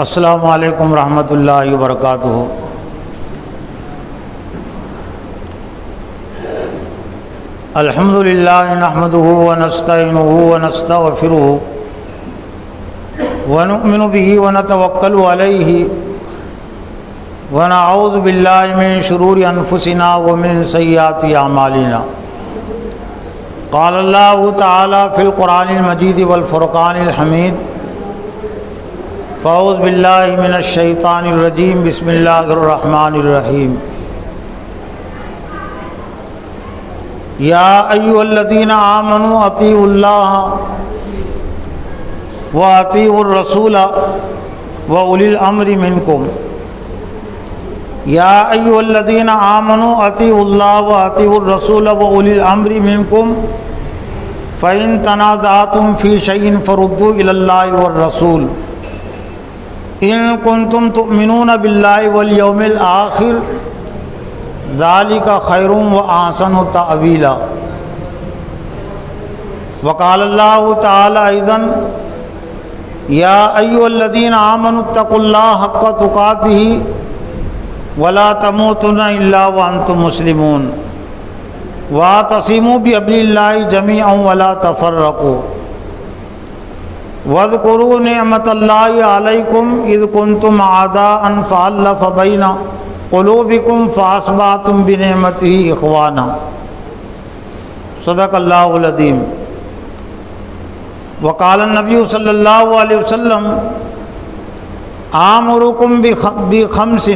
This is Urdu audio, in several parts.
السلام علیکم ورحمۃ اللہ وبرکاتہ۔ الحمد للہ نحمده ونستعینه ونستغفره ونؤمن به ونتوکل علیہ ونعوذ باللہ من شرور انفسنا ومن سیئات اعمالنا۔ قال اللہ تعالی فی القرآن المجید والفرقان الحمید، فاعوذ باللہ من الشیطان الرجیم، بسم اللہ الرحمن الرحیم۔ یا ایھا الذین آمنوا اطیعوا اللہ واطیعوا الرسول واولی الامر منکم۔ یا ایھا الذین آمنوا اطیعوا اللہ واطیعوا الرسول واولی الامر منکم فإن تنازعتم فی شیء فردوہ الی اللہ والرسول ان کنتم تؤمنون باللہ والیوم الآخر ذالک خیر واحسن تأویلا۔ وقال اللہ تعالی ایضا یا ایھا الذین آمنوا اتقوا اللہ حق تقاتہ ولا تموتن الا وانتم مسلمون واعتصموا بحبل اللہ جمیعا ولا تفرقوا واذکروا نعمت اللہ علیکم اذ کنتم اعداء فألف بین قلوبکم فاصبحتم بنعمتہ اخوانا۔ صدق اللہ العظیم۔ وقال النبی صلی اللہ علیہ وسلم آمرکم بخمس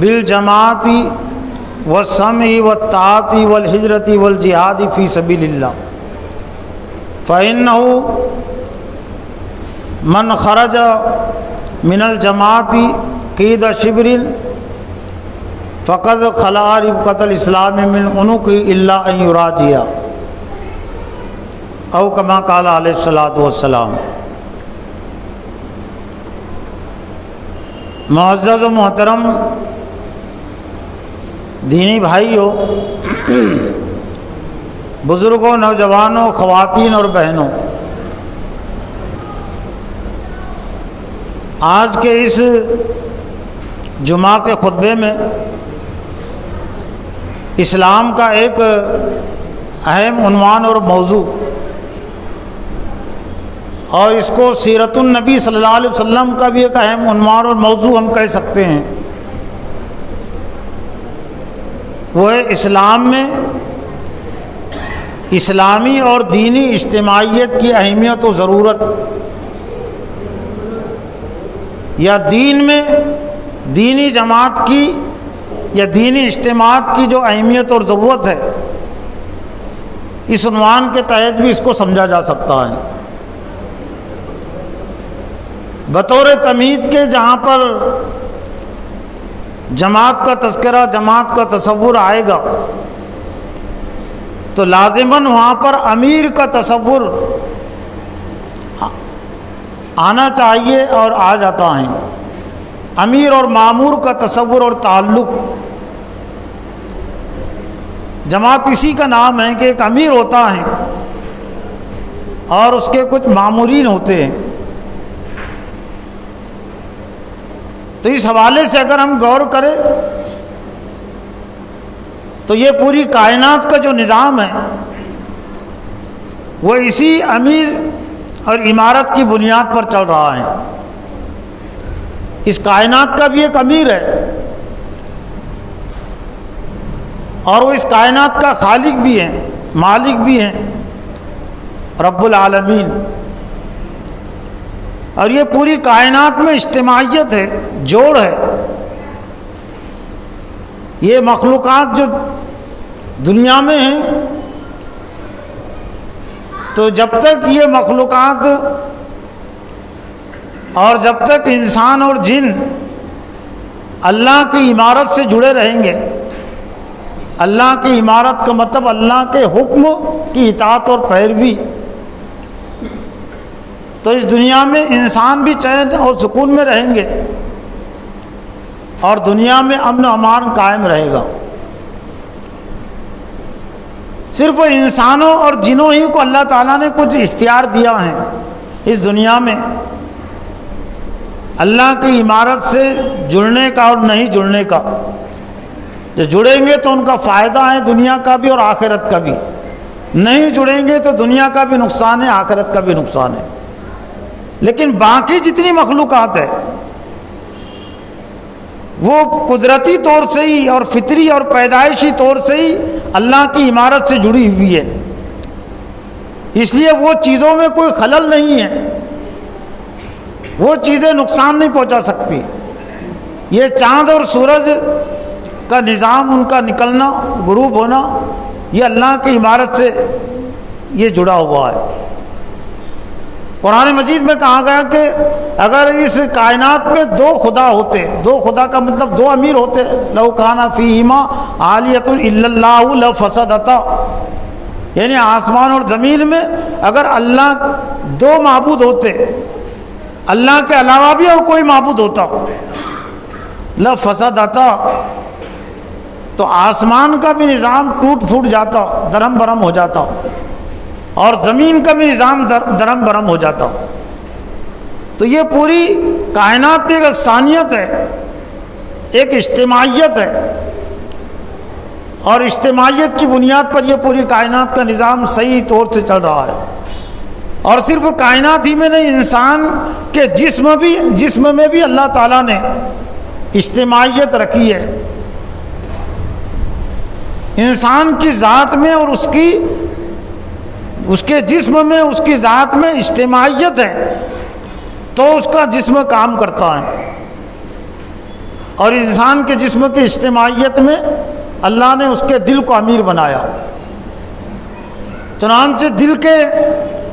بالجماعۃ والسمع والطاعۃ والہجرۃ والجہاد فی سبیل اللہ، فإنه من خرج من الجماعة قید شبر فقد خلع ربقة الإسلام من عنقه إلا أن يراجع، او كما قال علیہ الصلاۃ والسلام۔ معزز و محترم دینی بھائیوں، بزرگوں، نوجوانوں، خواتین اور بہنوں، آج کے اس جمعہ کے خطبے میں اسلام کا ایک اہم عنوان اور موضوع، اور اس کو سیرت النبی صلی اللہ علیہ وسلم کا بھی ایک اہم عنوان اور موضوع ہم کہہ سکتے ہیں، وہ ہے اسلام میں اسلامی اور دینی اجتماعیت کی اہمیت و ضرورت، یا دین میں دینی جماعت کی یا دینی اجتماعات کی جو اہمیت اور ضرورت ہے، اس عنوان کے تحت بھی اس کو سمجھا جا سکتا ہے۔ بطور تمہید کے جہاں پر جماعت کا تذکرہ، جماعت کا تصور آئے گا تو لازماً وہاں پر امیر کا تصور آنا چاہیے اور آ جاتا ہے۔ امیر اور مامور کا تصور اور تعلق، جماعت اسی کا نام ہے کہ ایک امیر ہوتا ہے اور اس کے کچھ مامورین ہوتے ہیں۔ تو اس حوالے سے اگر ہم غور کریں تو یہ پوری کائنات کا جو نظام ہے وہ اسی امیر اور امارت کی بنیاد پر چل رہا ہے۔ اس کائنات کا بھی ایک امیر ہے اور وہ اس کائنات کا خالق بھی ہے، مالک بھی ہے، رب العالمین۔ اور یہ پوری کائنات میں اجتماعیت ہے، جوڑ ہے۔ یہ مخلوقات جو دنیا میں ہیں، تو جب تک یہ مخلوقات اور جب تک انسان اور جن اللہ کی عمارت سے جڑے رہیں گے، اللہ کی عمارت کا مطلب اللہ کے حکم کی اطاعت اور پیروی، تو اس دنیا میں انسان بھی چین اور سکون میں رہیں گے اور دنیا میں امن و امان قائم رہے گا۔ صرف انسانوں اور جنوں ہی کو اللہ تعالیٰ نے کچھ اختیار دیا ہے اس دنیا میں اللہ کی عمارت سے جڑنے کا اور نہیں جڑنے کا، جو جڑیں گے تو ان کا فائدہ ہے دنیا کا بھی اور آخرت کا بھی، نہیں جڑیں گے تو دنیا کا بھی نقصان ہے، آخرت کا بھی نقصان ہے۔ لیکن باقی جتنی مخلوقات ہے وہ قدرتی طور سے ہی اور فطری اور پیدائشی طور سے ہی اللہ کی عمارت سے جڑی ہوئی ہے، اس لیے وہ چیزوں میں کوئی خلل نہیں ہے، وہ چیزیں نقصان نہیں پہنچا سکتی۔ یہ چاند اور سورج کا نظام، ان کا نکلنا غروب ہونا، یہ اللہ کی عمارت سے یہ جڑا ہوا ہے۔ قرآن مجید میں کہا گیا کہ اگر اس کائنات میں دو خدا ہوتے، دو خدا کا مطلب دو امیر ہوتے، لو کان فیہما آلیۃ الا اللہ لفسدتا، یعنی آسمان اور زمین میں اگر اللہ دو معبود ہوتے، اللہ کے علاوہ بھی اور کوئی معبود ہوتا، لفسدتا، تو آسمان کا بھی نظام ٹوٹ پھوٹ جاتا، درہم برہم ہو جاتا، اور زمین کا بھی نظام درہم برہم ہو جاتا۔ تو یہ پوری کائنات میں ایک یکسانیت ہے، ایک اجتماعیت ہے، اور اجتماعیت کی بنیاد پر یہ پوری کائنات کا نظام صحیح طور سے چل رہا ہے۔ اور صرف کائنات ہی میں نہیں، انسان کے جسم میں بھی اللہ تعالیٰ نے اجتماعیت رکھی ہے۔ انسان کی ذات میں اور اس کے جسم میں، اس کی ذات میں اجتماعیت ہے تو اس کا جسم کام کرتا ہے، اور انسان کے جسم کی اجتماعیت میں اللہ نے اس کے دل کو امیر بنایا۔ چنانچہ دل کے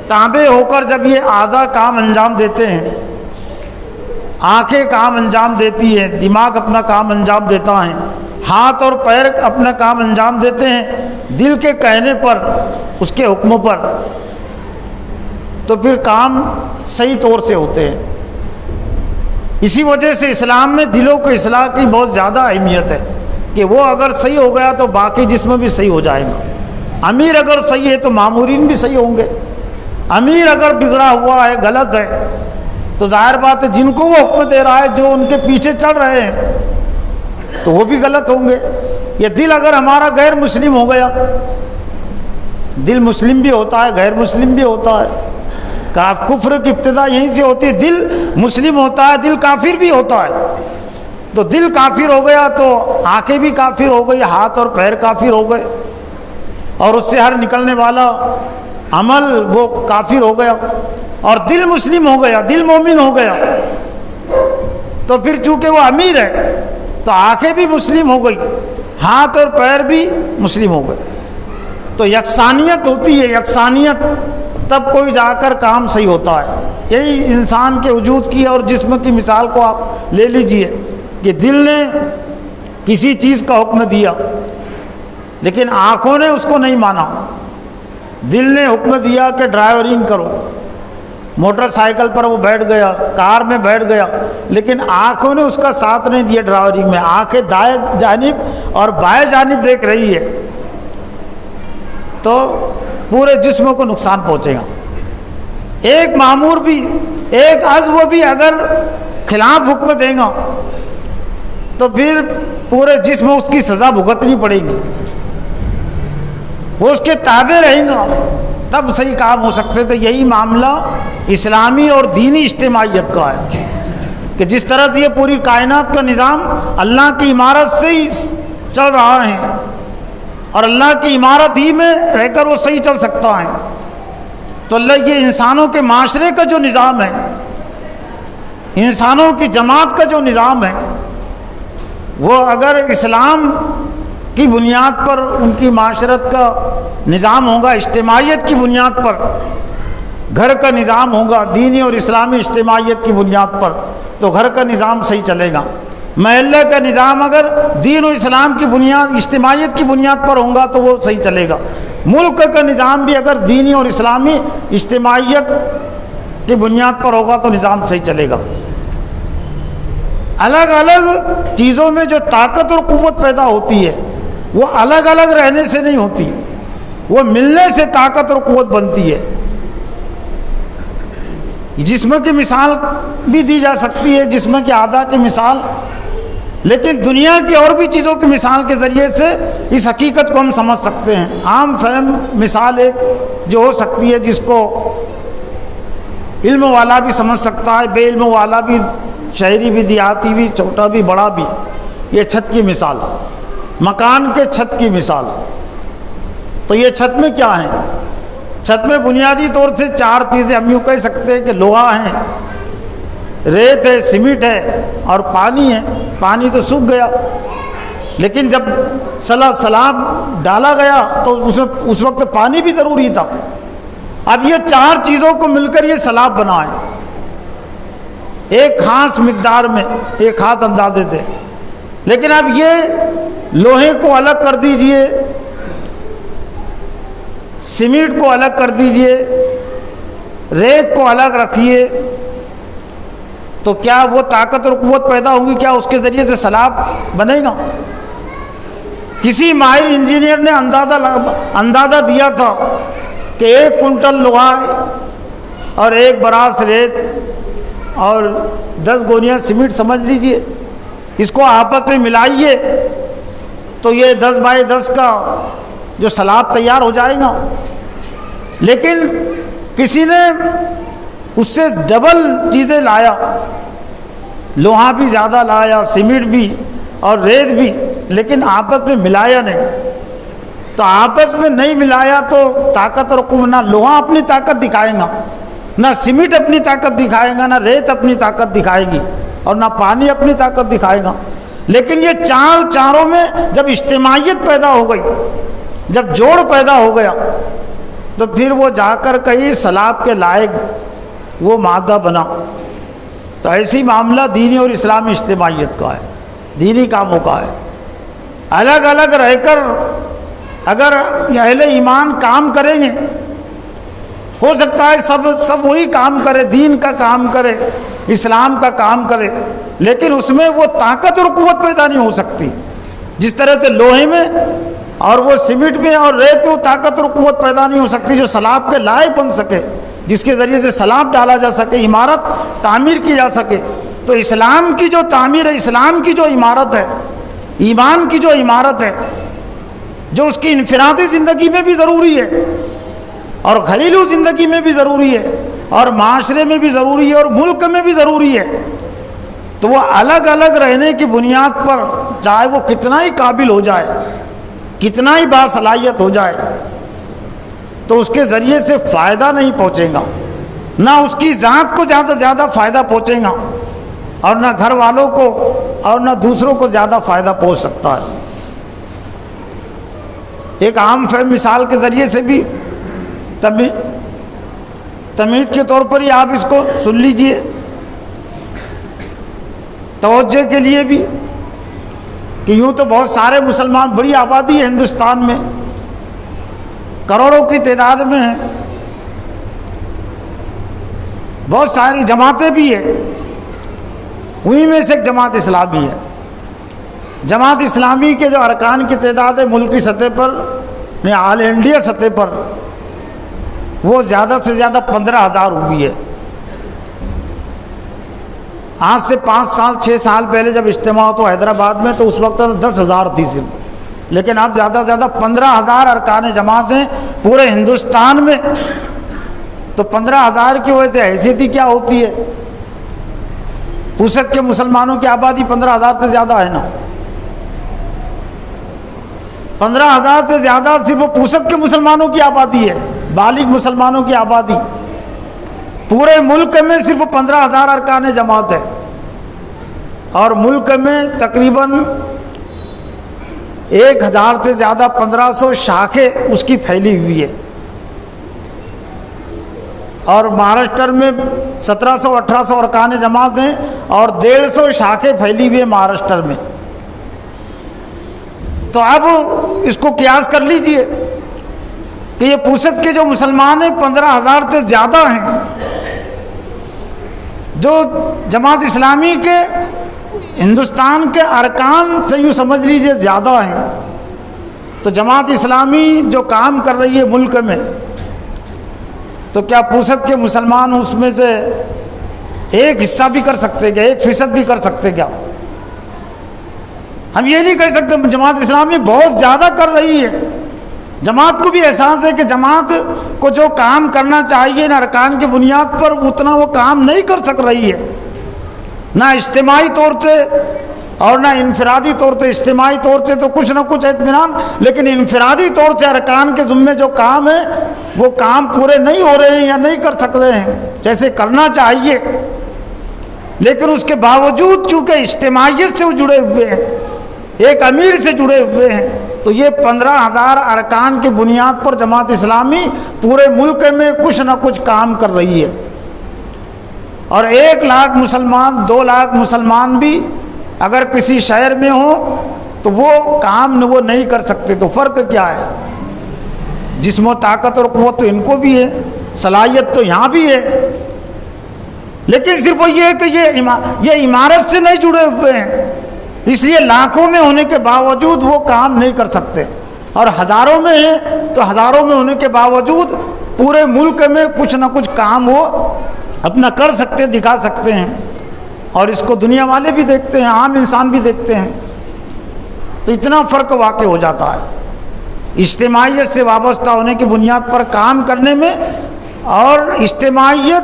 تابع ہو کر جب یہ اعضاء کام انجام دیتے ہیں، آنکھیں کام انجام دیتی ہیں، دماغ اپنا کام انجام دیتا ہے، ہاتھ اور پیر اپنا کام انجام دیتے ہیں دل کے کہنے پر، اس کے حکموں پر، تو پھر کام صحیح طور سے ہوتے ہیں۔ اسی وجہ سے اسلام میں دلوں کو اصلاح کی بہت زیادہ اہمیت ہے کہ وہ اگر صحیح ہو گیا تو باقی جسم بھی صحیح ہو جائے گا۔ امیر اگر صحیح ہے تو مامورین بھی صحیح ہوں گے، امیر اگر بگڑا ہوا ہے، غلط ہے، تو ظاہر بات ہے جن کو وہ حکم دے رہا ہے، جو ان کے پیچھے چل رہے ہیں، تو وہ بھی غلط ہوں گے۔ یہ دل اگر ہمارا غیر مسلم ہو گیا، دل مسلم بھی ہوتا ہے، غیر مسلم بھی ہوتا ہے، کفر کی ابتدا یہیں سے ہوتی ہے، دل مسلم ہوتا ہے، دل کافر بھی ہوتا ہے، تو دل کافر ہو گیا تو آنکھیں بھی کافر ہو گئی، ہاتھ اور پیر کافر ہو گئے، اور اس سے ہر نکلنے والا عمل وہ کافر ہو گیا۔ اور دل مسلم ہو گیا، دل مومن ہو گیا، تو پھر چونکہ وہ امیر ہے تو آنکھیں بھی مسلم ہو گئی، ہاتھ اور پیر بھی مسلم ہو گئے۔ تو یکسانیت ہوتی ہے، یکسانیت تب کوئی جا کر کام صحیح ہوتا ہے۔ یہی انسان کے وجود کی اور جسم کی مثال کو آپ لے لیجئے کہ دل نے کسی چیز کا حکم دیا لیکن آنکھوں نے اس کو نہیں مانا۔ دل نے حکم دیا کہ ڈرائیورنگ کرو، موٹر سائیکل پر وہ بیٹھ گیا، کار میں بیٹھ گیا، لیکن آنکھوں نے اس کا ساتھ نہیں دیا ڈرائیورنگ میں، آنکھیں دائیں جانب اور بائیں جانب دیکھ رہی ہے، تو پورے جسم کو نقصان پہنچے گا۔ ایک مامور بھی، ایک عضو بھی اگر خلاف حکم دے گا تو پھر پورے جسم اس کی سزا بھگتنی پڑے گی، وہ اس کے تابع رہیں گا تب صحیح کام ہو سکتے تھے۔ یہی معاملہ اسلامی اور دینی اجتماعیت کا ہے کہ جس طرح سے یہ پوری کائنات کا نظام اللہ کی عمارت سے ہی چل رہا ہے اور اللہ کی عمارت ہی میں رہ کر وہ صحیح چل سکتا ہے، تو اللہ یہ انسانوں کے معاشرے کا جو نظام ہے، انسانوں کی جماعت کا جو نظام ہے، وہ اگر اسلام کی بنیاد پر ان کی معاشرت کا نظام ہوگا، اجتماعیت کی بنیاد پر گھر کا نظام ہوگا، دینی اور اسلامی اجتماعیت کی بنیاد پر، تو گھر کا نظام صحیح چلے گا۔ محلے کا نظام اگر دین و اسلام کی بنیاد، اجتماعیت کی بنیاد پر ہوگا تو وہ صحیح چلے گا۔ ملک کا نظام بھی اگر دینی اور اسلامی اجتماعیت کی بنیاد پر ہوگا تو نظام صحیح چلے گا۔ الگ الگ چیزوں میں جو طاقت اور قوت پیدا ہوتی ہے وہ الگ الگ رہنے سے نہیں ہوتی، وہ ملنے سے طاقت اور قوت بنتی ہے۔ جسم کی مثال بھی دی جا سکتی ہے، جسم کے اعضاء کی مثال، لیکن دنیا کی اور بھی چیزوں کی مثال کے ذریعے سے اس حقیقت کو ہم سمجھ سکتے ہیں۔ عام فہم مثال ایک جو ہو سکتی ہے، جس کو علم والا بھی سمجھ سکتا ہے، بے علم والا بھی، شہری بھی، دیہاتی بھی، چھوٹا بھی، بڑا بھی، یہ چھت کی مثال، مکان کے چھت کی مثال۔ تو یہ چھت میں کیا ہے؟ چھت میں بنیادی طور سے 4 چیزیں ہم یوں کہہ سکتے ہیں کہ لوہا ہے، ریت ہے، سیمنٹ ہے اور پانی ہے۔ پانی تو سوکھ گیا، لیکن جب سلاب ڈالا گیا تو اس وقت پانی بھی ضروری تھا۔ اب یہ 4 چیزوں کو مل کر یہ سلاب بنا ہے، ایک خاص مقدار میں، ایک خاص اندازے سے۔ لیکن اب یہ لوہے کو الگ کر دیجئے، سیمنٹ کو الگ کر دیجئے، ریت کو الگ رکھیے، تو کیا وہ طاقت اور قوت پیدا ہوگی؟ کیا اس کے ذریعے سے سلاب بنے گا؟ کسی ماہر انجینئر نے اندازہ دیا تھا کہ 1 کنٹل لوہا اور 1 براس ریت اور 10 گونیاں سیمنٹ سمجھ لیجئے، اس کو آپس میں ملائیے تو یہ 10 بائی 10 کا جو سلاب تیار ہو جائے گا۔ لیکن کسی نے اس سے ڈبل چیزیں لایا، لوہا بھی زیادہ لایا، سیمنٹ بھی اور ریت بھی، لیکن آپس میں ملایا نہیں۔ تو آپس میں نہیں ملایا تو طاقت اور قوت، نہ لوہا اپنی طاقت دکھائے گا، نہ سیمنٹ اپنی طاقت دکھائے گا، نہ ریت اپنی طاقت دکھائے گی، اور نہ پانی اپنی طاقت دکھائے گا۔ لیکن یہ چاروں میں جب اجتماعیت پیدا ہو گئی، جب جوڑ پیدا ہو گیا، تو پھر وہ جا کر کہیں سلاب کے لائق وہ مادہ بنا۔ تو ایسی معاملہ دینی اور اسلامی اجتماعیت کا ہے، دینی کاموں کا ہے۔ الگ الگ رہ کر اگر اہل ایمان کام کریں گے، ہو سکتا ہے سب وہی کام کرے، دین کا کام کرے، اسلام کا کام کرے، لیکن اس میں وہ طاقت اور قوت پیدا نہیں ہو سکتی جس طرح سے لوہے میں اور وہ سیمنٹ میں اور ریت میں وہ طاقت اور قوت پیدا نہیں ہو سکتی جو سلاب کے لائق بن سکے، جس کے ذریعے سے سلاب ڈالا جا سکے، عمارت تعمیر کی جا سکے۔ تو اسلام کی جو تعمیر ہے، اسلام کی جو عمارت ہے، ایمان کی جو عمارت ہے، جو اس کی انفرادی زندگی میں بھی ضروری ہے اور گھریلو زندگی میں بھی ضروری ہے اور معاشرے میں بھی ضروری ہے اور ملک میں بھی ضروری ہے، تو وہ الگ الگ رہنے کی بنیاد پر چاہے وہ کتنا ہی قابل ہو جائے، کتنا ہی باصلاحیت ہو جائے، تو اس کے ذریعے سے فائدہ نہیں پہنچے گا، نہ اس کی ذات کو زیادہ فائدہ پہنچے گا اور نہ گھر والوں کو اور نہ دوسروں کو زیادہ فائدہ پہنچ سکتا ہے۔ ایک عام فہم مثال کے ذریعے سے بھی تمہید کے طور پر ہی آپ اس کو سن لیجئے، توجہ کے لیے بھی، کہ یوں تو بہت سارے مسلمان، بڑی آبادی ہے ہندوستان میں، کروڑوں کی تعداد میں ہیں، بہت ساری جماعتیں بھی ہیں، انہی میں سے ایک جماعت اسلامی ہے۔ جماعت اسلامی کے جو ارکان کی تعداد ہے ملکی سطح پر، آل انڈیا سطح پر، وہ زیادہ سے زیادہ 15,000 ہوئی ہے۔ آج سے 5 سال 6 سال پہلے جب اجتماع تو حیدرآباد میں، تو اس وقت 10,000 تھی صرف، لیکن اب زیادہ سے زیادہ 15,000 ارکان جماعت ہیں پورے ہندوستان میں۔ تو 15,000 کی وجہ سے حیثیت ہی کیا ہوتی ہے؟ پوسد کے مسلمانوں کی آبادی 15,000 سے زیادہ ہے نا، 15,000 سے زیادہ صرف پوسد کے مسلمانوں کی آبادی ہے، بالغ مسلمانوں کی آبادی۔ پورے ملک میں صرف 15,000 ارکان جماعت ہے، اور ملک میں تقریباً 1,000 سے زیادہ 1,500 شاخیں اس کی پھیلی ہوئی ہے، اور مہاراشٹر میں 1,700-1,800 ارکان جماعت ہیں اور 150 شاخیں پھیلی ہوئی ہیں مہاراشٹر میں۔ تو اب اس کو قیاس کر لیجئے کہ یہ پوسد کے جو مسلمان ہیں 15,000 سے زیادہ ہیں، جو جماعت اسلامی کے ہندوستان کے ارکان سے یوں سمجھ لیجئے زیادہ ہیں۔ تو جماعت اسلامی جو کام کر رہی ہے ملک میں، تو کیا پوسد کے مسلمان اس میں سے ایک حصہ بھی کر سکتے کیا؟ 1% بھی کر سکتے کیا؟ ہم یہ نہیں کہہ سکتے. جماعت اسلامی بہت زیادہ کر رہی ہے. جماعت کو بھی احساس ہے کہ جماعت کو جو کام کرنا چاہیے نہ ارکان کی بنیاد پر اتنا وہ کام نہیں کر سک رہی ہے، نہ اجتماعی طور سے اور نہ انفرادی طور سے. اجتماعی طور سے تو کچھ نہ کچھ اطمینان، لیکن انفرادی طور سے ارکان کے ذمے جو کام ہے وہ کام پورے نہیں ہو رہے ہیں یا نہیں کر سک رہے ہیں جیسے کرنا چاہیے. لیکن اس کے باوجود چونکہ اجتماعیت سے وہ جڑے ہوئے ہیں، ایک امیر سے جڑے ہوئے ہیں، تو یہ 15,000 ارکان کی بنیاد پر جماعت اسلامی پورے ملک میں کچھ نہ کچھ کام کر رہی ہے. اور 1 لاکھ مسلمان 2 لاکھ مسلمان بھی اگر کسی شہر میں ہوں تو وہ کام وہ نہیں کر سکتے. تو فرق کیا ہے؟ جسم و طاقت اور قوت تو ان کو بھی ہے، صلاحیت تو یہاں بھی ہے، لیکن صرف وہ یہ ہے کہ یہ عمارت سے نہیں جڑے ہوئے ہیں، اس لیے لاکھوں میں ہونے کے باوجود وہ کام نہیں کر سکتے. اور ہزاروں میں ہیں تو ہزاروں میں ہونے کے باوجود پورے ملک میں کچھ نہ کچھ کام وہ اپنا کر سکتے، دکھا سکتے ہیں. اور اس کو دنیا والے بھی دیکھتے ہیں، عام انسان بھی دیکھتے ہیں. تو اتنا فرق واقع ہو جاتا ہے. اجتماعیت سے وابستہ ہونے کی بنیاد پر کام کرنے میں اور اجتماعیت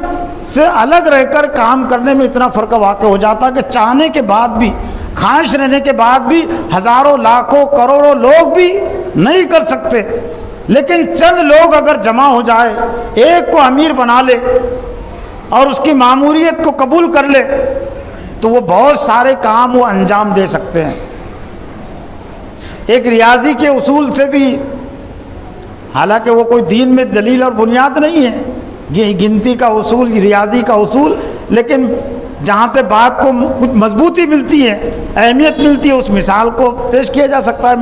سے الگ رہ کر کام کرنے میں اتنا فرق واقع ہو جاتا ہے کہ چاہنے کے بعد بھی، خواہش رہنے کے بعد بھی ہزاروں لاکھوں کروڑوں لوگ بھی نہیں کر سکتے. لیکن چند لوگ اگر جمع ہو جائے، ایک کو امیر بنا لے اور اس کی ماموریت کو قبول کر لے تو وہ بہت سارے کام وہ انجام دے سکتے ہیں. ایک ریاضی کے اصول سے بھی، حالانکہ وہ کوئی دین میں دلیل اور بنیاد نہیں ہے، یہ گنتی کا اصول، ریاضی کا اصول، لیکن جہاں تک بات کو کچھ مضبوطی ملتی ہے، اہمیت ملتی ہے، اس مثال کو پیش کیا جا سکتا ہے.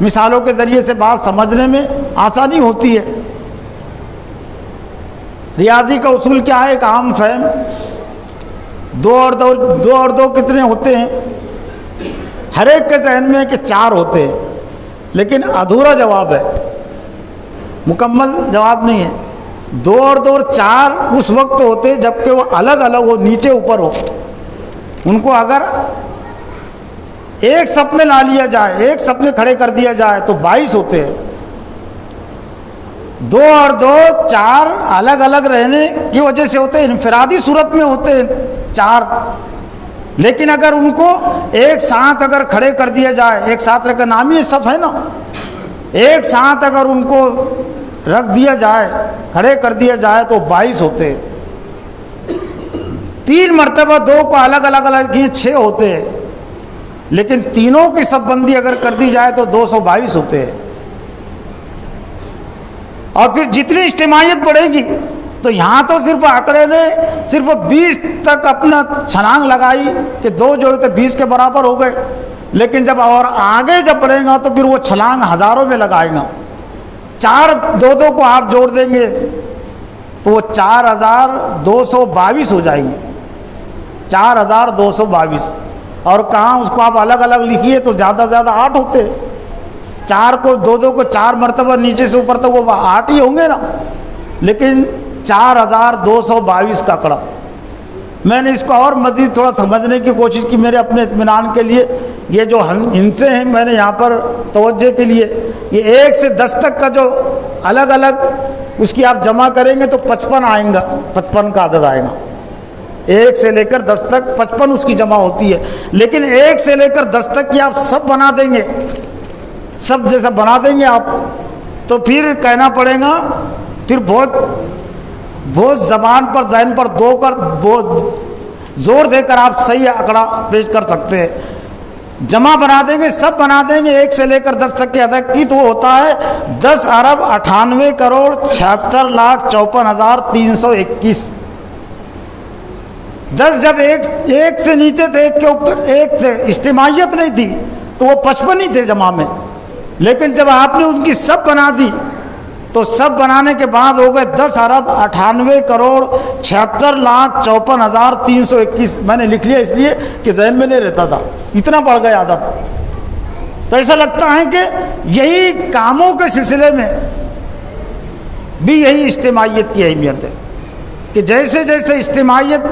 مثالوں کے ذریعے سے بات سمجھنے میں آسانی ہوتی ہے. ریاضی کا اصول کیا ہے؟ ایک عام فہم، 2 اور 2 کتنے ہوتے ہیں؟ ہر ایک کے ذہن میں ہے کہ 4 ہوتے ہیں، لیکن ادھورا جواب ہے، مکمل جواب نہیں ہے. 2 اور 4 اس وقت ہوتے جبکہ وہ الگ الگ ہو، نیچے اوپر ہو. ان کو اگر ایک صف میں لا لیا جائے، ایک صف میں کھڑے کر دیا جائے تو 22 ہوتے ہیں. 2 اور 4 الگ الگ رہنے کی وجہ سے ہوتے ہیں، انفرادی صورت میں ہوتے ہیں 4. لیکن اگر ان کو ایک ساتھ اگر کھڑے کر دیا جائے، ایک ساتھ رکھ کر، نامی صف ہے نا، ایک ساتھ اگر ان کو رکھ دیا جائے، کھڑے کر دیا جائے تو 22 ہوتے ہیں. 3 مرتبہ 2 کو الگ الگ کیے 6 ہوتے ہیں، لیکن تینوں کی صف بندی اگر کر دی جائے تو 222 ہوتے ہیں. اور پھر جتنی اجتماعیت بڑھے گی تو یہاں تو صرف آنکڑے نے صرف 20 تک اپنا چھلانگ لگائی کہ 2 جو ہوتے 20 کے برابر ہو گئے، لیکن جب اور آگے جب بڑھے گا تو پھر وہ چھلانگ ہزاروں میں لگائے گا. 4 2 کو آپ جوڑ دیں گے تو وہ 4222 ہو جائیں گے. 4222. اور کہاں اس کو آپ الگ الگ لکھیے تو زیادہ سے زیادہ 8 ہوتے. 4 کو 2 کو 4 مرتبہ نیچے سے اوپر تک وہ 8 ہی ہوں گے نا، لیکن 4222 کا آنکڑا. میں نے اس کو اور مزید تھوڑا سمجھنے کی کوشش کی میرے اپنے اطمینان کے لیے. یہ جو ہندسے ہیں میں نے یہاں پر توجہ کے لیے، یہ 1 سے 10 تک کا جو الگ الگ اس کی آپ جمع کریں گے تو 55 آئیں گا، 55 کا عدد آئے گا. 1 سے لے کر 10 تک 55 اس کی جمع ہوتی ہے. لیکن 1 سے لے کر 10 تک کی آپ سب بنا دیں گے، سب جیسا بنا دیں گے آپ، تو پھر کہنا پڑے گا، پھر بہت زبان پر ذہن پر بہت زور دے کر آپ صحیح آنکڑا پیش کر سکتے ہیں. جمع بنا دیں گے، سب بنا دیں گے 1 سے لے کر 10 تک کے عدد کی، تو وہ ہوتا ہے 10 ارب 98 کروڑ 76 لاکھ 54,321. 10 جب ایک سے نیچے تھے، 1 کے اوپر 1 تھے، اجتماعیت نہیں تھی تو وہ 55 ہی تھے جمع میں. لیکن جب آپ نے ان کی سب بنا دی تو سب بنانے کے بعد ہو گئے 10 ارب 98 کروڑ 76 لاکھ 54,321. میں نے لکھ لیا اس لیے کہ ذہن میں نہیں رہتا تھا، اتنا بڑھ گیا عدد. تو ایسا لگتا ہے کہ یہی کاموں کے سلسلے میں بھی یہی اجتماعیت کی اہمیت ہے کہ جیسے جیسے اجتماعیت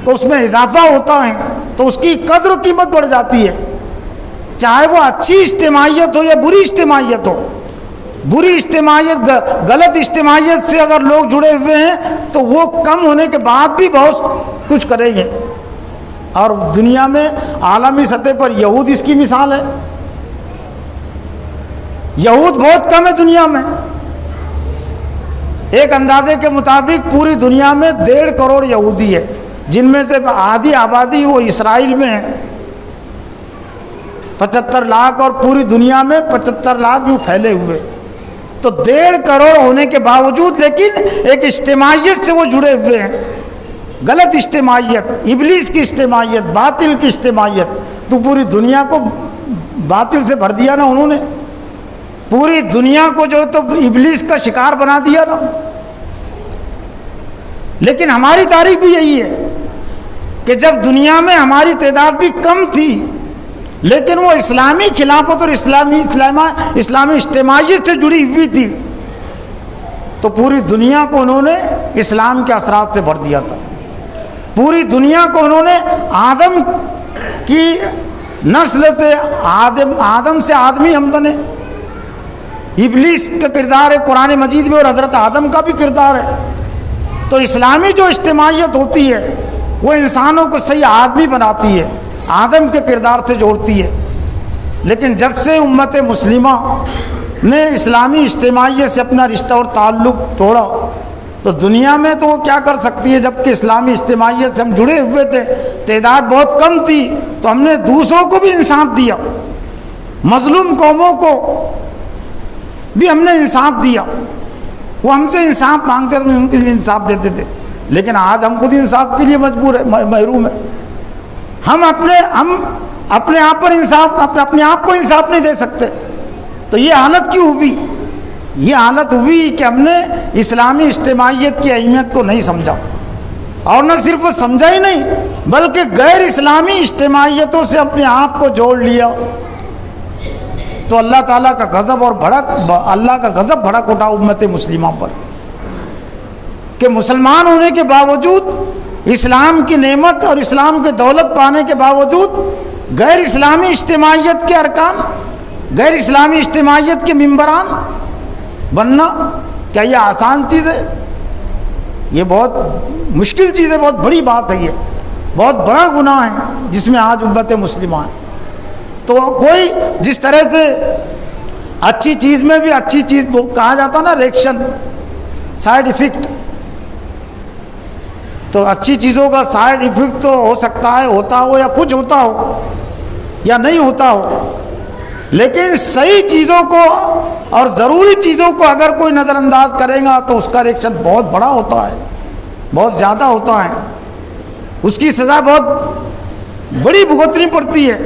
کو اس میں اضافہ ہوتا ہے تو اس کی قدر و قیمت بڑھ جاتی ہے، چاہے وہ اچھی اجتماعیت ہو یا بری اجتماعیت ہو۔ بری اجتماعیت، غلط اجتماعیت سے اگر لوگ جڑے ہوئے ہیں تو وہ کم ہونے کے بعد بھی بہت کچھ کریں گے، اور دنیا میں عالمی سطح پر یہود اس کی مثال ہے۔ یہود بہت کم ہے دنیا میں، ایک اندازے کے مطابق پوری دنیا میں 1.5 کروڑ یہودی ہے، جن میں سے آدھی آبادی وہ اسرائیل میں ہے 75 لاکھ، اور پوری دنیا میں 75 لاکھ بھی پھیلے ہوئے، تو 1.5 کروڑ ہونے کے باوجود لیکن ایک اجتماعیت سے وہ جڑے ہوئے ہیں، غلط اجتماعیت، ابلیس کی اجتماعیت، باطل کی اجتماعیت۔ تو پوری دنیا کو باطل سے بھر دیا نا انہوں نے، پوری دنیا کو جو تو ابلیس کا شکار بنا دیا نا۔ لیکن ہماری تاریخ بھی یہی ہے کہ جب دنیا میں ہماری تعداد بھی کم تھی لیکن وہ اسلامی خلافت اور اسلامی اجتماعیت سے جڑی ہوئی تھی، تو پوری دنیا کو انہوں نے اسلام کے اثرات سے بھر دیا تھا۔ پوری دنیا کو انہوں نے آدم کی نسل سے، آدم سے آدمی ہم بنے، ابلیس کا کردار ہے قرآن مجید میں اور حضرت آدم کا بھی کردار ہے۔ تو اسلامی جو اجتماعیت ہوتی ہے وہ انسانوں کو صحیح آدمی بناتی ہے، آدم کے کردار سے جوڑتی ہے۔ لیکن جب سے امت مسلمہ نے اسلامی اجتماعیت سے اپنا رشتہ اور تعلق توڑا تو دنیا میں تو وہ کیا کر سکتی ہے، جب کہ اسلامی اجتماعیت سے ہم جڑے ہوئے تھے، تعداد بہت کم تھی، تو ہم نے دوسروں کو بھی انصاف دیا، مظلوم قوموں کو بھی ہم نے انصاف دیا۔ وہ ہم سے انصاف مانگتے تھے، ان کے لیے انصاف دیتے تھے، لیکن آج ہم خود انصاف کے لیے مجبور ہے، محروم ہے۔ ہم اپنے آپ پر انصاف، اپنے آپ کو انصاف نہیں دے سکتے۔ تو یہ حالت کیوں ہوئی؟ یہ حالت ہوئی کہ ہم نے اسلامی اجتماعیت کی اہمیت کو نہیں سمجھا، اور نہ صرف وہ سمجھا ہی نہیں بلکہ غیر اسلامی اجتماعیتوں سے اپنے آپ کو جوڑ لیا۔ تو اللہ تعالیٰ کا غضب اور بھڑک اٹھا امت مسلمہ پر کہ مسلمان ہونے کے باوجود، اسلام کی نعمت اور اسلام کے دولت پانے کے باوجود غیر اسلامی اجتماعیت کے ارکان، غیر اسلامی اجتماعیت کے ممبران بننا، کیا یہ آسان چیز ہے؟ یہ بہت مشکل چیز ہے، بہت بڑی بات ہے، یہ بہت بڑا گناہ ہے جس میں آج امت مسلمہ ہے۔ تو کوئی جس طرح سے اچھی چیز میں بھی اچھی چیز کہا جاتا نا، ریئیکشن، سائیڈ ایفیکٹ، تو اچھی چیزوں کا سائیڈ ایفیکٹ تو ہو سکتا ہے، ہوتا ہو یا کچھ ہوتا ہو یا نہیں ہوتا ہو، لیکن صحیح چیزوں کو اور ضروری چیزوں کو اگر کوئی نظر انداز کرے گا تو اس کا ریئیکشن بہت بڑا ہوتا ہے، بہت زیادہ ہوتا ہے، اس کی سزا بہت بڑی بھگتنی پڑتی ہے،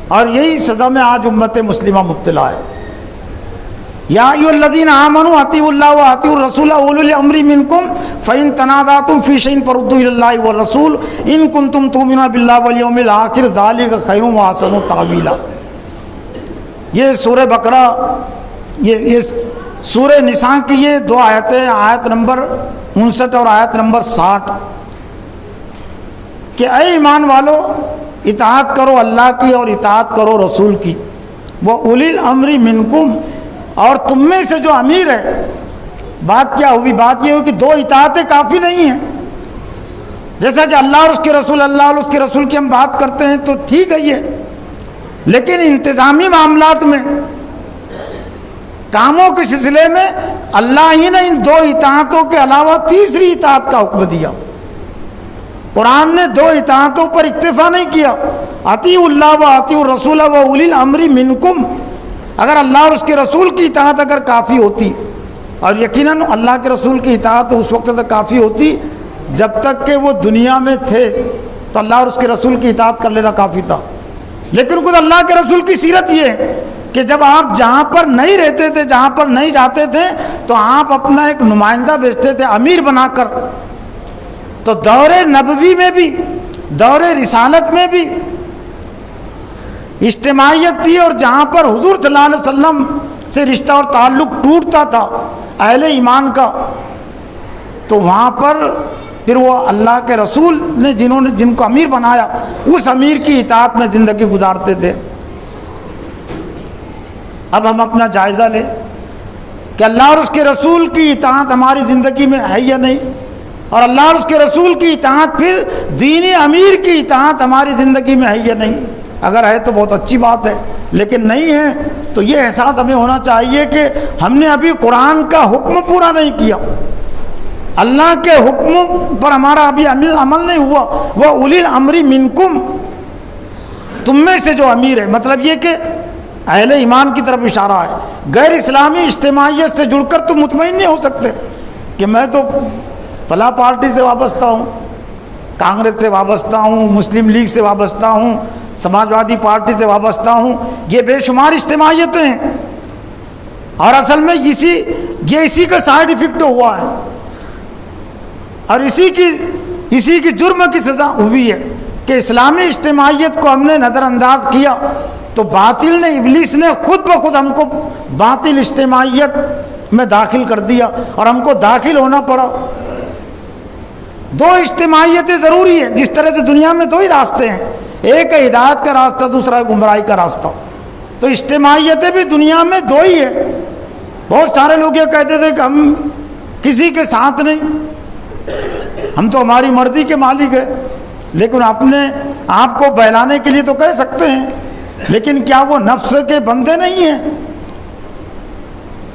اور یہی سزا میں آج امت مسلمہ مبتلا ہے۔ یا ایھا الذین آمنوا اطیعوا اللہ واطیعوا الرسول واولی الامر منکم فإن تنازعتم فی شیء فردوہ الی اللہ والرسول ان کنتم تؤمنون باللہ والیوم الآخر ذلک خیر واحسن تأویلا۔ یہ سورہ بقرہ، یہ سورہ نساء کی یہ دو آیتیں، آیت نمبر 59 اور آیت نمبر 60، کہ اے ایمان والو، اطاعت کرو اللہ کی اور اطاعت کرو رسول کی، وہ اولی الامر منکم، اور تم میں سے جو امیر ہے۔ بات کیا ہوئی؟ بات یہ ہوئی کہ 2 اطاعتیں کافی نہیں ہیں۔ جیسا کہ اللہ اور اس کے رسول، اللہ اور اس کے رسول کی ہم بات کرتے ہیں تو ٹھیک ہے یہ، لیکن انتظامی معاملات میں، کاموں کے سلسلے میں اللہ ہی نے ان 2 اطاعتوں کے علاوہ تیسری اطاعت کا حکم دیا۔ قرآن نے 2 اطاعتوں پر اکتفا نہیں کیا، اطیعوا اللہ و اطیعوا الرسول و اولی الامر منکم۔ اگر اللہ اور اس کے رسول کی اطاعت اگر کافی ہوتی، اور یقیناً اللہ کے رسول کی اطاعت اس وقت تک کافی ہوتی جب تک کہ وہ دنیا میں تھے، تو اللہ اور اس کے رسول کی اطاعت کر لینا کافی تھا، لیکن خود اللہ کے رسول کی سیرت یہ ہے کہ جب آپ جہاں پر نہیں رہتے تھے، جہاں پر نہیں جاتے تھے، تو آپ اپنا ایک نمائندہ بھیجتے تھے امیر بنا کر۔ تو دور نبوی میں بھی، دور رسالت میں بھی اجتماعیت تھی، اور جہاں پر حضور صلی اللہ علیہ وسلم سے رشتہ اور تعلق ٹوٹتا تھا، اہل ایمان کا، تو وہاں پر پھر وہ اللہ کے رسول نے جن کو امیر بنایا اس امیر کی اطاعت میں زندگی گزارتے تھے۔ اب ہم اپنا جائزہ لیں کہ اللہ اور اس کے رسول کی اطاعت ہماری زندگی میں ہے یا نہیں، اور اللہ اور اس کے رسول کی اطاعت پھر دینی امیر کی اطاعت ہماری زندگی میں ہے یا نہیں۔ اگر ہے تو بہت اچھی بات ہے، لیکن نہیں ہے تو یہ احساس ہمیں ہونا چاہیے کہ ہم نے ابھی قرآن کا حکم پورا نہیں کیا، اللہ کے حکم پر ہمارا ابھی عمل نہیں ہوا۔ وہ اولی الامر منکم، تم میں سے جو امیر ہے، مطلب یہ کہ اہل ایمان کی طرف اشارہ ہے۔ غیر اسلامی اجتماعیت سے جڑ کر تم مطمئن نہیں ہو سکتے کہ میں تو فلاں پارٹی سے وابستہ ہوں، کانگریس سے وابستہ ہوں، مسلم لیگ سے وابستہ ہوں، سماجوادی پارٹی سے وابستہ ہوں۔ یہ بے شمار اجتماعیتیں ہیں، اور اصل میں اسی کا سائیڈ ایفیکٹ ہوا ہے، اور اسی کی جرم کی سزا ہوئی ہے کہ اسلامی اجتماعیت کو ہم نے نظر انداز کیا تو باطل نے، ابلیس نے خود بخود ہم کو باطل اجتماعیت میں داخل کر دیا، اور ہم کو داخل ہونا پڑا۔ دو اجتماعیتیں ضروری ہیں، جس طرح سے دنیا میں دو ہی راستے ہیں، ایک ہے ہدایت کا راستہ، دوسرا ہے گمراہی کا راستہ۔ تو اجتماعیتیں بھی دنیا میں دو ہی ہیں۔ بہت سارے لوگ یہ کہتے تھے کہ ہم کسی کے ساتھ نہیں، ہم تو ہماری مرضی کے مالک ہیں، لیکن اپنے آپ کو بہلانے کے لیے تو کہہ سکتے ہیں، لیکن کیا وہ نفس کے بندے نہیں ہیں؟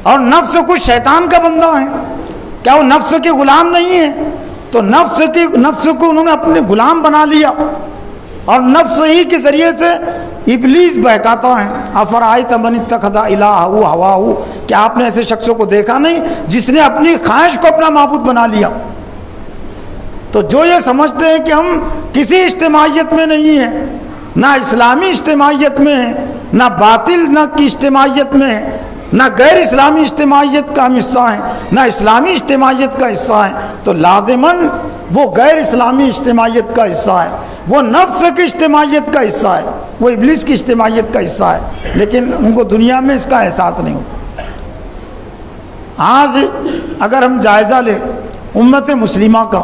اور نفس کچھ شیطان کا بندہ ہے، کیا وہ نفس کے غلام نہیں ہیں؟ تو نفس کو انہوں نے اپنے غلام بنا لیا، اور نفس ہی کے ذریعے سے ابلیس بہکاتا ہے۔ افرأیت من اتخذ الہہ ہواہ، کیا آپ نے ایسے شخصوں کو دیکھا نہیں جس نے اپنی خواہش کو اپنا معبود بنا لیا؟ تو جو یہ سمجھتے ہیں کہ ہم کسی اجتماعیت میں نہیں ہیں، نہ اسلامی اجتماعیت میں ہیں، نہ باطل نہ کی اجتماعیت میں ہیں، نہ غیر اسلامی اجتماعیت کا ہم حصہ ہیں، نہ اسلامی اجتماعیت کا حصہ ہیں، تو لازماً وہ غیر اسلامی اجتماعیت کا حصہ ہے، وہ نفس کی اجتماعیت کا حصہ ہے، وہ ابلیس کی اجتماعیت کا حصہ ہے، لیکن ان کو دنیا میں اس کا احساس نہیں ہوتا۔ آج اگر ہم جائزہ لیں امت مسلمہ کا،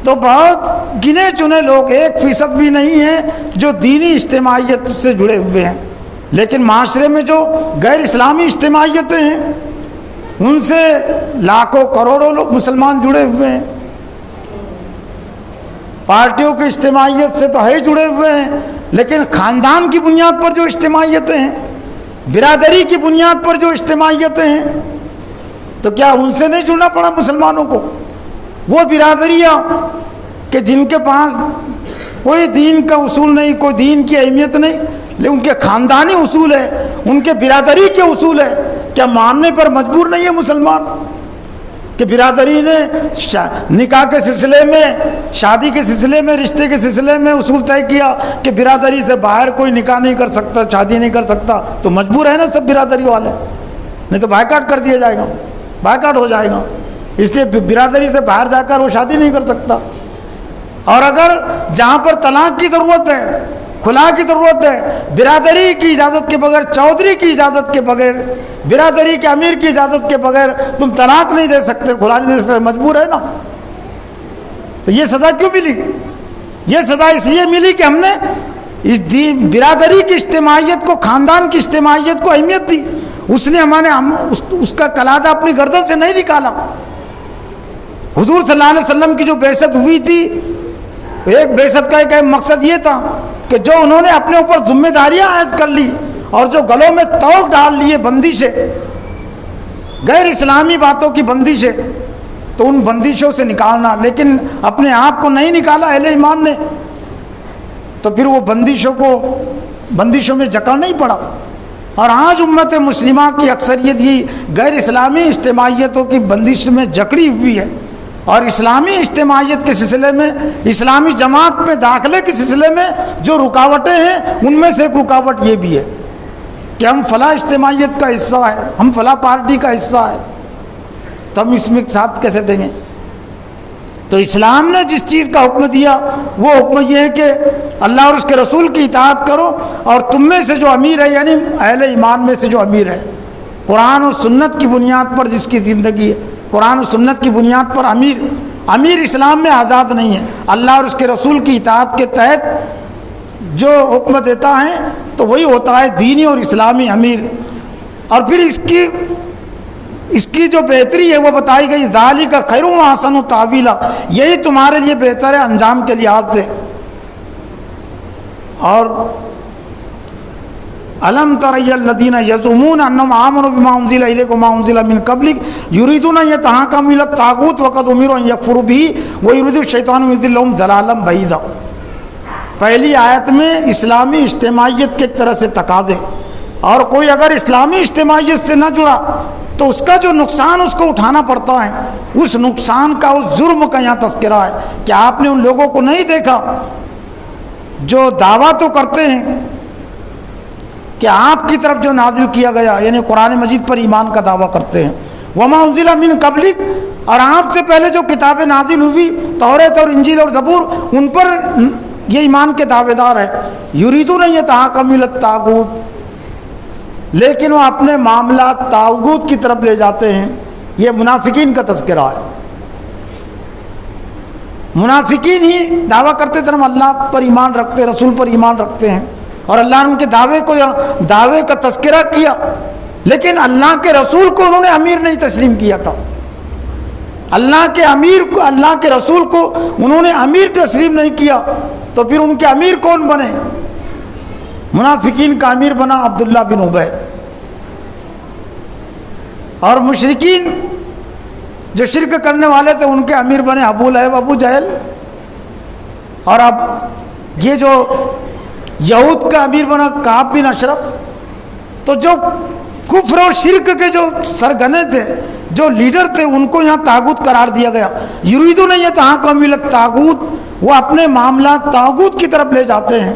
تو بہت گنے چنے لوگ، 1% بھی نہیں ہیں جو دینی اجتماعیت سے جڑے ہوئے ہیں، لیکن معاشرے میں جو غیر اسلامی اجتماعیتیں ہیں ان سے لاکھوں کروڑوں لوگ مسلمان جڑے ہوئے ہیں۔ پارٹیوں کی اجتماعیت سے تو ہے جڑے ہوئے ہیں، لیکن خاندان کی بنیاد پر جو اجتماعیتیں ہیں، برادری کی بنیاد پر جو اجتماعیتیں ہیں، تو کیا ان سے نہیں جڑنا پڑا مسلمانوں کو؟ وہ برادریاں کہ جن کے پاس کوئی دین کا اصول نہیں، کوئی دین کی اہمیت نہیں، لیکن ان کے خاندانی اصول ہے، ان کے برادری کے اصول ہے، کیا ماننے پر مجبور نہیں ہے مسلمان؟ کہ برادری نے نکاح کے سلسلے میں، شادی کے سلسلے میں، رشتے کے سلسلے میں اصول طے کیا کہ برادری سے باہر کوئی نکاح نہیں کر سکتا، شادی نہیں کر سکتا، تو مجبور ہے نا سب برادری والے، نہیں تو بائیکاٹ کر دیا جائے گا، بائیکاٹ ہو جائے گا، اس لیے برادری سے باہر جا کر وہ شادی نہیں کر سکتا۔ اور اگر جہاں پر طلاق کی ضرورت ہے، خلا کی ضرورت ہے، برادری کی اجازت کے بغیر، چودھری کی اجازت کے بغیر، برادری کے امیر کی اجازت کے بغیر تم طلاق نہیں دے سکتے، خلا نہیں دے سکتے، مجبور ہے نا۔ تو یہ سزا کیوں ملی؟ یہ سزا اس لیے ملی کہ ہم نے اس برادری کی اجتماعیت کو، خاندان کی اجتماعیت کو اہمیت دی، اس نے اس کا قلادہ اپنی گردن سے نہیں نکالا۔ حضور صلی اللہ علیہ وسلم کی جو بعثت ہوئی تھی، ایک بعثت کا ایک مقصد یہ تھا کہ جو انہوں نے اپنے اوپر ذمہ داریاں عائد کر لی اور جو گلوں میں توق ڈال لیے بندشیں، غیر اسلامی باتوں کی بندشیں، تو ان بندشوں سے نکالنا، لیکن اپنے آپ کو نہیں نکالا اہل ایمان نے، تو پھر وہ بندشوں میں جکڑ نہیں پڑا۔ اور آج امت مسلمہ کی اکثریت ہی غیر اسلامی اجتماعیتوں کی بندش میں جکڑی ہوئی ہے، اور اسلامی اجتماعیت کے سلسلے میں، اسلامی جماعت میں داخلے کے سلسلے میں جو رکاوٹیں ہیں، ان میں سے ایک رکاوٹ یہ بھی ہے کہ ہم فلاں اجتماعیت کا حصہ ہے، ہم فلاں پارٹی کا حصہ ہے، تو ہم اس میں ساتھ کیسے دیں گے؟ تو اسلام نے جس چیز کا حکم دیا وہ حکم یہ ہے کہ اللہ اور اس کے رسول کی اطاعت کرو، اور تم میں سے جو امیر ہے، یعنی اہل ایمان میں سے جو امیر ہے، قرآن و سنت کی بنیاد پر جس کی زندگی ہے، قرآن و سنت کی بنیاد پر امیر اسلام میں آزاد نہیں ہے۔ اللہ اور اس کے رسول کی اطاعت کے تحت جو حکم دیتا ہے تو وہی ہوتا ہے دینی اور اسلامی امیر۔ اور پھر اس کی جو بہتری ہے وہ بتائی گئی، ذالک خیر و احسن تاویلا، یہی تمہارے لیے بہتر ہے انجام کے لحاظ سے۔ اور الم تر الذین یزعمون انہم آمنوا بما انزل الیک وما انزل من قبلک یریدون ان یتحاکموا الی الطاغوت وقد امروا ان یکفروا بہ ویرید الشیطان ان یضلهم ضلالا بعیدا۔ پہلی آیت میں اسلامی اجتماعیت کے ایک طرح سے تقاضے، اور کوئی اگر اسلامی اجتماعیت سے نہ جڑا تو اس کا جو نقصان اس کو اٹھانا پڑتا ہے، اس نقصان کا، اس جرم کا یہاں تذکرہ ہے کہ آپ نے ان لوگوں کو نہیں دیکھا جو دعویٰ تو کرتے ہیں کہ آپ کی طرف جو نازل کیا گیا یعنی قرآن مجید پر ایمان کا دعویٰ کرتے ہیں، وما انزل من قبلک، اور آپ سے پہلے جو کتابیں نازل ہوئی توریت اور انجیل اور زبور ان پر یہ ایمان کے دعوے دار ہے، یریدون ان یتحاکموا الی الطاغوت، لیکن وہ اپنے معاملات طاغوت کی طرف لے جاتے ہیں۔ یہ منافقین کا تذکرہ ہے۔ منافقین ہی دعویٰ کرتے تھے ہم اللہ پر ایمان رکھتے، رسول پر ایمان رکھتے ہیں، اور اللہ نے ان کے دعوے کا تذکرہ کیا، لیکن اللہ کے رسول کو انہوں نے امیر نہیں تسلیم کیا تھا۔ اللہ کے امیر کو، اللہ کے رسول کو انہوں نے امیر تسلیم نہیں کیا، تو پھر ان کے امیر کون بنے؟ منافقین کا امیر بنا عبداللہ بن ابی، اور مشرکین جو شرک کرنے والے تھے ان کے امیر بنے ابو لہب، ابو جہل۔ اور اب یہ جو یہود کا امیر بنا کعب بن اشرف۔ تو جو کفر اور شرک کے جو سرگنے تھے، جو لیڈر تھے، ان کو یہاں طاغوت قرار دیا گیا۔ یریدون ان یتحاکموا الی الطاغوت، وہ اپنے معاملات طاغوت کی طرف لے جاتے ہیں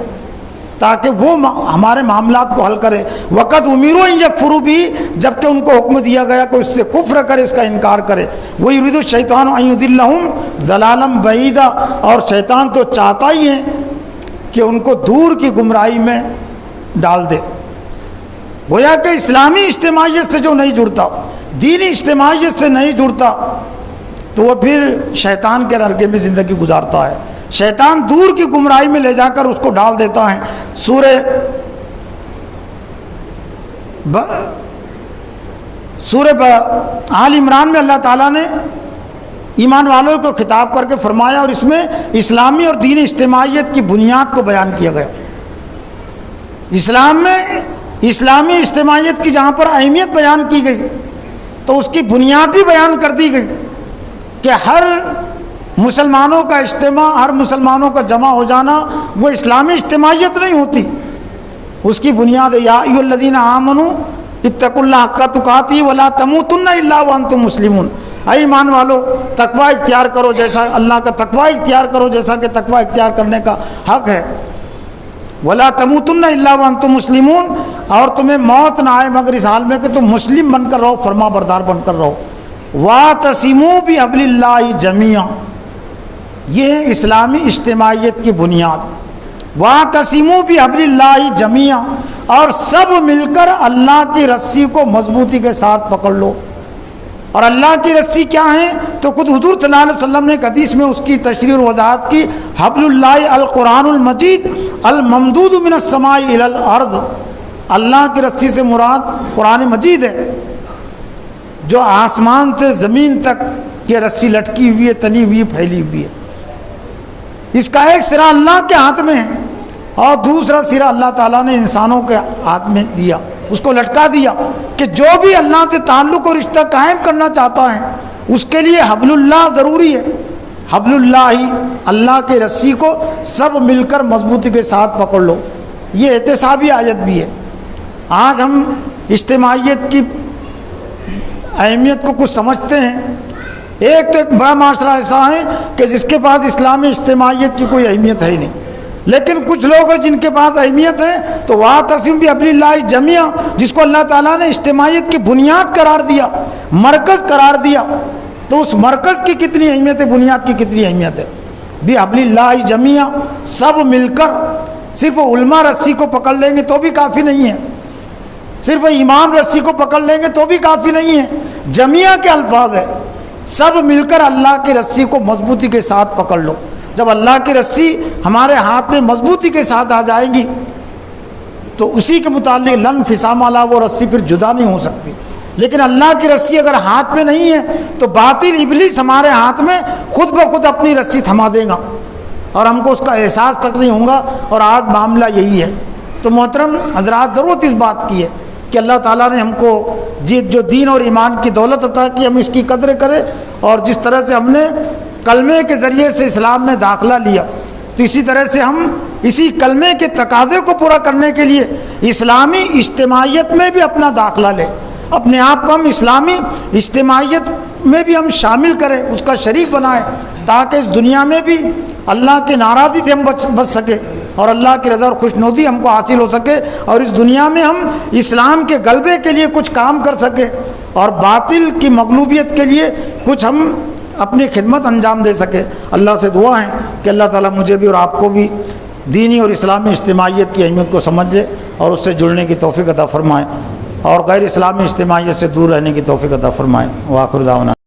تاکہ وہ ہمارے معاملات کو حل کرے۔ وقد امروا ان یکفروا بہ، جبکہ ان کو حکم دیا گیا کہ اس سے کفر کرے، اس کا انکار کرے۔ ویرید الشیطان ان یضلهم ضلالا بعیدا، اور شیطان تو چاہتا ہی ہے کہ ان کو دور کی گمراہی میں ڈال دے۔ گویا کہ اسلامی اجتماعیت سے جو نہیں جڑتا، دینی اجتماعیت سے نہیں جڑتا، تو وہ پھر شیطان کے نرگے میں زندگی گزارتا ہے۔ شیطان دور کی گمراہی میں لے جا کر اس کو ڈال دیتا ہے۔ سورہ آل عمران میں اللہ تعالیٰ نے ایمان والوں کو خطاب کر کے فرمایا، اور اس میں اسلامی اور دینی اجتماعیت کی بنیاد کو بیان کیا گیا۔ اسلام میں اسلامی اجتماعیت کی جہاں پر اہمیت بیان کی گئی تو اس کی بنیاد بھی بیان کر دی گئی کہ ہر مسلمانوں کا اجتماع، ہر مسلمانوں کا جمع ہو جانا وہ اسلامی اجتماعیت نہیں ہوتی۔ اس کی بنیاد ہے یا ایھا الذین آمنوا اتقوا اللہ حق تقاتہ ولا تموتن الا وانتم مسلمون، اے ایمان والو تقوی اختیار کرو، جیسا اللہ کا تقوی اختیار کرو جیسا کہ تقوی اختیار کرنے کا حق ہے۔ ولا تموتن الا وانتم مسلمون، اور تمہیں موت نہ آئے مگر اس حال میں کہ تم مسلم بن کر رہو، فرما بردار بن کر رہو۔ واعتصموا بحبل اللہ جمیعا، یہ ہے اسلامی اجتماعیت کی بنیاد۔ واعتصموا بحبل اللہ جمیعا، اور سب مل کر اللہ کی رسی کو مضبوطی کے ساتھ پکڑ لو۔ اور اللہ کی رسی کیا ہے؟ تو خود حضور صلی اللہ علیہ وسلم نے ایک حدیث میں اس کی تشریح اور وضاحت کی، حبل اللہ القرآن المجید الممدود من السماء الی الارض، اللہ کی رسی سے مراد قرآن مجید ہے جو آسمان سے زمین تک یہ رسی لٹکی ہوئی ہے، تنی ہوئی، پھیلی ہوئی ہے۔ اس کا ایک سرا اللہ کے ہاتھ میں ہے اور دوسرا سرا اللہ تعالیٰ نے انسانوں کے ہاتھ میں دیا، اس کو لٹکا دیا کہ جو بھی اللہ سے تعلق اور رشتہ قائم کرنا چاہتا ہے اس کے لیے حبل اللہ ضروری ہے۔ حبل اللہ، اللہ کے رسی کو سب مل کر مضبوطی کے ساتھ پکڑ لو۔ یہ احتسابی آیت بھی ہے۔ آج ہم اجتماعیت کی اہمیت کو کچھ سمجھتے ہیں۔ ایک تو ایک بڑا معاشرہ ایسا ہے کہ جس کے پاس اسلامی اجتماعیت کی کوئی اہمیت ہے ہی نہیں، لیکن کچھ لوگ ہیں جن کے پاس اہمیت ہے، تو واعتصموا بحبل اللہ جمیعا، جس کو اللہ تعالیٰ نے اجتماعیت کی بنیاد قرار دیا، مرکز قرار دیا، تو اس مرکز کی کتنی اہمیت ہے، بنیاد کی کتنی اہمیت ہے۔ بحبل اللہ جمیعا، سب مل کر، صرف علماء رسی کو پکڑ لیں گے تو بھی کافی نہیں ہے، صرف امام رسی کو پکڑ لیں گے تو بھی کافی نہیں ہے، جمیعہ کے الفاظ ہے، سب مل کر اللہ کی رسی کو مضبوطی کے ساتھ پکڑ لو۔ جب اللہ کی رسی ہمارے ہاتھ میں مضبوطی کے ساتھ آ جائے گی تو اسی کے متعلق لن فسام والا وہ رسی پھر جدا نہیں ہو سکتی۔ لیکن اللہ کی رسی اگر ہاتھ میں نہیں ہے تو باطل ابلیس ہمارے ہاتھ میں خود بخود اپنی رسی تھما دے گا اور ہم کو اس کا احساس تک نہیں ہوگا، اور آج معاملہ یہی ہے۔ تو محترم حضرات، ضرورت اس بات کی ہے کہ اللہ تعالیٰ نے ہم کو جو دین اور ایمان کی دولت عطا کی، ہم اس کی قدر کریں، اور جس طرح سے ہم نے کلمے کے ذریعے سے اسلام میں داخلہ لیا تو اسی طرح سے ہم اسی کلمے کے تقاضے کو پورا کرنے کے لیے اسلامی اجتماعیت میں بھی اپنا داخلہ لیں، اپنے آپ کو ہم اسلامی اجتماعیت میں بھی ہم شامل کریں، اس کا شریک بنائیں، تاکہ اس دنیا میں بھی اللہ کی ناراضی سے ہم بچ سکے اور اللہ کی رضا اور خوشنودی ہم کو حاصل ہو سکے، اور اس دنیا میں ہم اسلام کے غلبے کے لیے کچھ کام کر سکیں اور باطل کی مغلوبیت کے لیے کچھ ہم اپنی خدمت انجام دے سکے۔ اللہ سے دعا ہے کہ اللہ تعالیٰ مجھے بھی اور آپ کو بھی دینی اور اسلامی اجتماعیت کی اہمیت کو سمجھے اور اس سے جڑنے کی توفیق عطا فرمائے، اور غیر اسلامی اجتماعیت سے دور رہنے کی توفیق عطا فرمائے۔ وآخر دعوانا